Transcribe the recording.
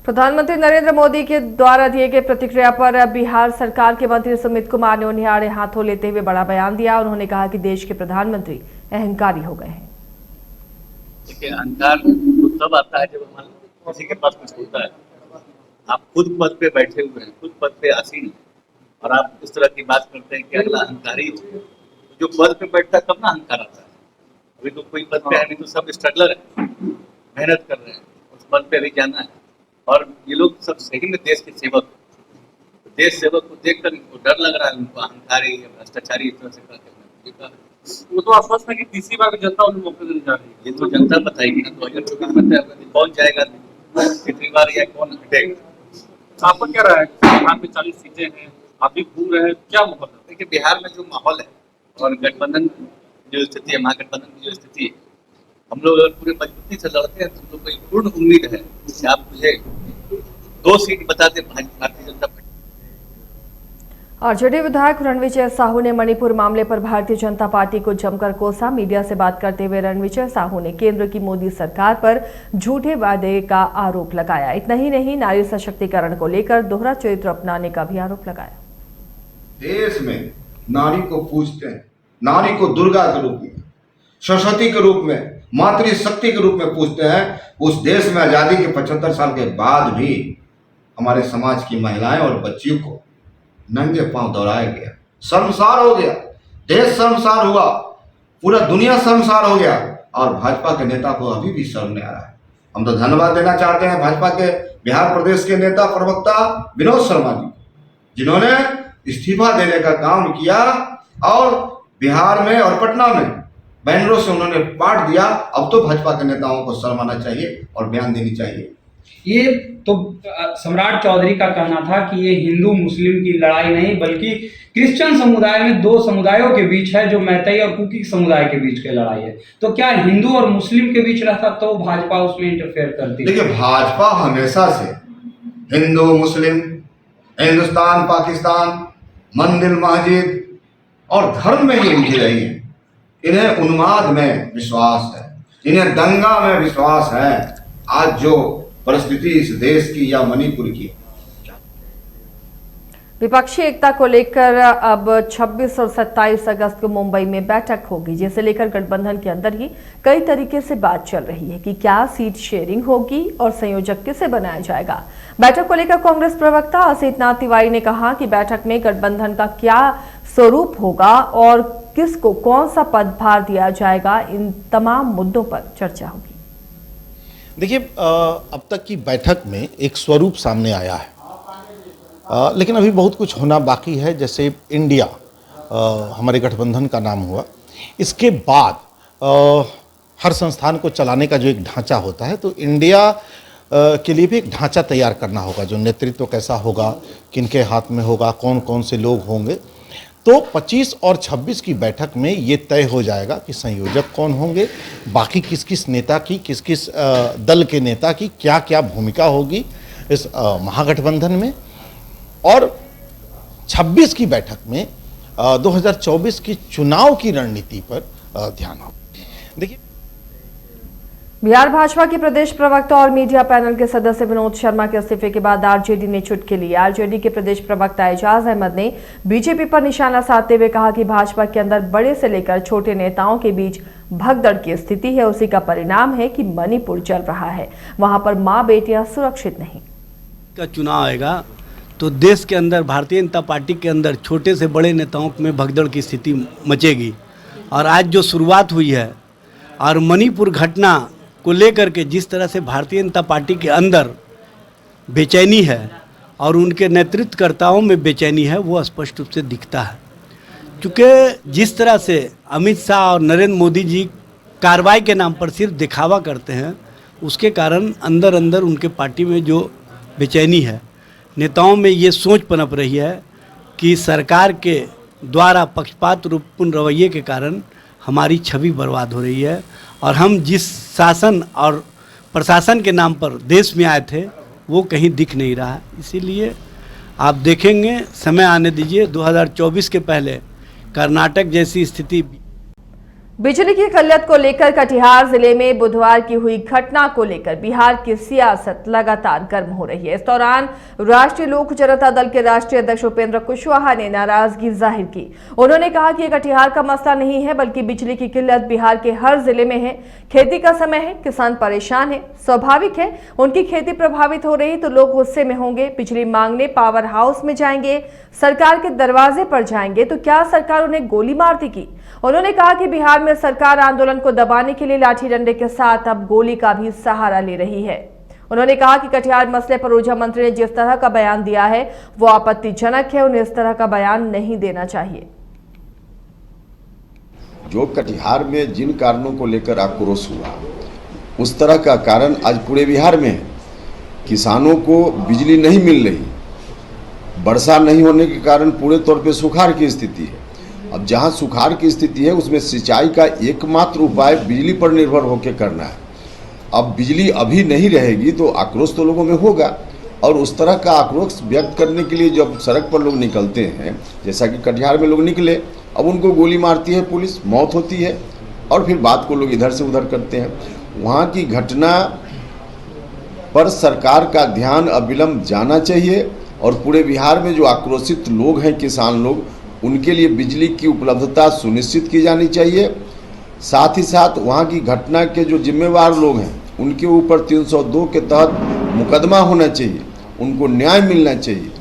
प्रधानमंत्री नरेंद्र मोदी के द्वारा दिए गए प्रतिक्रिया पर बिहार सरकार के मंत्री सुमित कुमार ने उन्हें आड़े हाथों लेते हुए बड़ा बयान दिया। उन्होंने कहा कि देश के प्रधानमंत्री अहंकारी हो गए हैं। देखिए, अहंकार तो तब आता है जब हमारे किसी के पास कुछ होता है। आप खुद पद पे बैठे हुए हैं, खुद पद पे आसीन हैं और आप इस तरह की बात करते हैं कि अगला अहंकारी हो। जो पद पे बैठता है तब ना अहंकार आता है। अभी तो कोई पद पे है नहीं, तो सब स्ट्रगलर है, मेहनत कर रहे हैं, उस पद पे अभी जाना है। और ये लोग सब सही में देश के सेवक, देश सेवक को देखकर इनको डर लग रहा है, उनको अहंकारी या भ्रष्टाचारी इस तरह से करते हैं। वो तो आश्वस्त है कि तीसरी बार जनता उन्हें मौके देने जा रही है। ये तो जनता बताएगी ना, 2024 में कौन जाएगा तीसरी बार या कौन हटेगा। आपको क्या रहा है, बिहार में 40 सीटें हैं, आप भी घूम रहे हैं, क्या माहौल है? देखिए, बिहार में जो माहौल है और गठबंधन जो स्थिति है, महागठबंधन की जो स्थिति है, हम लोग अगर पूरे मजबूती से लड़ते हैं तो हम लोग को एक पूर्ण उम्मीद है कि आप मुझे 2 सीट बता दें भारतीय जनता पार्टी। आरजेडी विधायक रणविजय साहू ने मणिपुर मामले पर भारतीय जनता पार्टी को जमकर कोसा। मीडिया से बात करते हुए रणविजय साहू ने केंद्र की मोदी सरकार पर झूठे वादे का आरोप लगाया। इतना ही नहीं, नारी सशक्तिकरण को लेकर दोहरा चरित्र अपनाने का भी आरोप लगाया। देश में नारी को पूजते हैं, नारी को दुर्गा के रूप में, सरस्वती के रूप में, मातृशक्ति के रूप में पूजते हैं। उस देश में आजादी के 75 साल के बाद भी हमारे समाज की महिलाएं और बच्चियों को नंगे पांव दौड़ाया गया, शर्मसार हो गया, देश शर्मसार हुआ, पूरा दुनिया शर्मसार हो गया। और भाजपा के नेता को अभी भी शर्म नहीं आ रहा है। हम तो धन्यवाद देना चाहते हैं भाजपा के बिहार प्रदेश के नेता प्रवक्ता विनोद शर्मा जी, जिन्होंने इस्तीफा देने का काम किया और बिहार में और पटना में बैनरों से उन्होंने पाठ दिया। अब तो भाजपा के नेताओं को शर्म आना चाहिए और बयान देनी चाहिए। ये तो सम्राट चौधरी का कहना था कि ये हिंदू मुस्लिम की लड़ाई नहीं, बल्कि क्रिश्चियन समुदाय में 2 समुदायों के बीच है, जो मैतई और कुकी समुदाय के बीच की लड़ाई है। तो क्या हिंदू और मुस्लिम के बीच रहता तो भाजपा उसमें इंटरफेयर करती? देखिए, भाजपा हमेशा से हिंदू मुस्लिम, हिंदुस्तान पाकिस्तान, मंदिर मस्जिद और धर्म में ही उलझी रही है। इन्हें उन्माद में विश्वास है, इन्हें दंगा में विश्वास है। आज जो परिस्थिति इस देश की या मणिपुर की, विपक्षी एकता को लेकर अब 26 और 27 अगस्त को मुंबई में बैठक होगी, जिसे लेकर गठबंधन के अंदर ही कई तरीके से बात चल रही है कि क्या सीट शेयरिंग होगी और संयोजक किसे बनाया जाएगा। बैठक को लेकर कांग्रेस प्रवक्ता असित नाथ तिवारी ने कहा कि बैठक में गठबंधन का क्या स्वरूप होगा और किसको कौन सा पदभार दिया जाएगा, इन तमाम मुद्दों पर चर्चा होगी। देखिए, अब तक की बैठक में एक स्वरूप सामने आया है, लेकिन अभी बहुत कुछ होना बाकी है। जैसे इंडिया हमारे गठबंधन का नाम हुआ, इसके बाद हर संस्थान को चलाने का जो एक ढांचा होता है, तो इंडिया के लिए भी एक ढांचा तैयार करना होगा। जो नेतृत्व कैसा होगा, किनके हाथ में होगा, कौन कौन से लोग होंगे। तो 25 और 26 की बैठक में ये तय हो जाएगा कि संयोजक कौन होंगे, बाकी किस किस नेता की, किस किस दल के नेता की क्या क्या भूमिका होगी इस महागठबंधन में। और 26 की बैठक में 2024 की चुनाव की रणनीति पर ध्यान होगा। देखिए, बिहार भाजपा के प्रदेश प्रवक्ता और मीडिया पैनल के सदस्य विनोद शर्मा के इस्तीफे के बाद आरजेडी ने चुटकी ली। आरजेडी के प्रदेश प्रवक्ता एजाज अहमद ने बीजेपी पर निशाना साधते हुए कहा कि भाजपा के अंदर बड़े से लेकर छोटे नेताओं के बीच भगदड़ की स्थिति है। उसी का परिणाम है कि मणिपुर चल रहा है, वहां पर मां बेटियां सुरक्षित नहीं। का चुनाव आएगा तो देश के अंदर भारतीय जनता पार्टी के अंदर छोटे से बड़े नेताओं में भगदड़ की स्थिति मचेगी। और आज जो शुरुआत हुई है और मणिपुर घटना को लेकर के जिस तरह से भारतीय जनता पार्टी के अंदर बेचैनी है और उनके नेतृत्वकर्ताओं में बेचैनी है, वो स्पष्ट रूप से दिखता है। क्योंकि जिस तरह से अमित शाह और नरेंद्र मोदी जी कार्रवाई के नाम पर सिर्फ दिखावा करते हैं, उसके कारण अंदर अंदर उनके पार्टी में जो बेचैनी है, नेताओं में ये सोच पनप रही है कि सरकार के द्वारा पक्षपात रूपपूर्ण रवैये के कारण हमारी छवि बर्बाद हो रही है और हम जिस शासन और प्रशासन के नाम पर देश में आए थे वो कहीं दिख नहीं रहा है। इसीलिए आप देखेंगे, समय आने दीजिए, 2024 के पहले कर्नाटक जैसी स्थिति। बिजली की किल्लत को लेकर कटिहार जिले में बुधवार की हुई घटना को लेकर बिहार की सियासत लगातार गर्म हो रही है। इस दौरान राष्ट्रीय लोक जनता दल के राष्ट्रीय अध्यक्ष उपेंद्र कुशवाहा ने नाराजगी जाहिर की। उन्होंने कहा कि यह कटिहार का मसला नहीं है, बल्कि बिजली की किल्लत बिहार के हर जिले में है। खेती का समय है, किसान परेशान है, स्वाभाविक है। उनकी खेती प्रभावित हो रही तो लोग गुस्से में होंगे, बिजली मांगने पावर हाउस में जाएंगे, सरकार के दरवाजे पर जाएंगे, तो क्या सरकार उन्हें गोली मार देगी? उन्होंने कहा कि बिहार में सरकार आंदोलन को दबाने के लिए लाठी डंडे के साथ अब गोली का भी सहारा ले रही है। उन्होंने कहा कि कटिहार मसले पर ऊर्जा मंत्री ने जिस तरह का बयान दिया है वो आपत्तिजनक है, उन्हें इस तरह का बयान नहीं देना चाहिए। जो कटिहार में जिन कारणों को लेकर आक्रोश हुआ, उस तरह का कारण आज पूरे बिहार में है। किसानों को बिजली नहीं मिल रही, वर्षा नहीं होने के कारण पूरे तौर पे सुखाड़ की स्थिति है। अब जहां सुखाड़ की स्थिति है उसमें सिंचाई का एकमात्र उपाय बिजली पर निर्भर होकर करना है। अब बिजली अभी नहीं रहेगी तो आक्रोश तो लोगों में होगा, और उस तरह का आक्रोश व्यक्त करने के लिए जब सड़क पर लोग निकलते हैं, जैसा कि कटिहार में लोग निकले, अब उनको गोली मारती है पुलिस, मौत होती है, और फिर बात को लोग इधर से उधर करते हैं। वहाँ की घटना पर सरकार का ध्यान अविलंब जाना चाहिए, और पूरे बिहार में जो आक्रोशित लोग हैं, किसान लोग, उनके लिए बिजली की उपलब्धता सुनिश्चित की जानी चाहिए। साथ ही साथ वहाँ की घटना के जो जिम्मेवार लोग हैं उनके ऊपर 302 के तहत मुकदमा होना चाहिए, उनको न्याय मिलना चाहिए।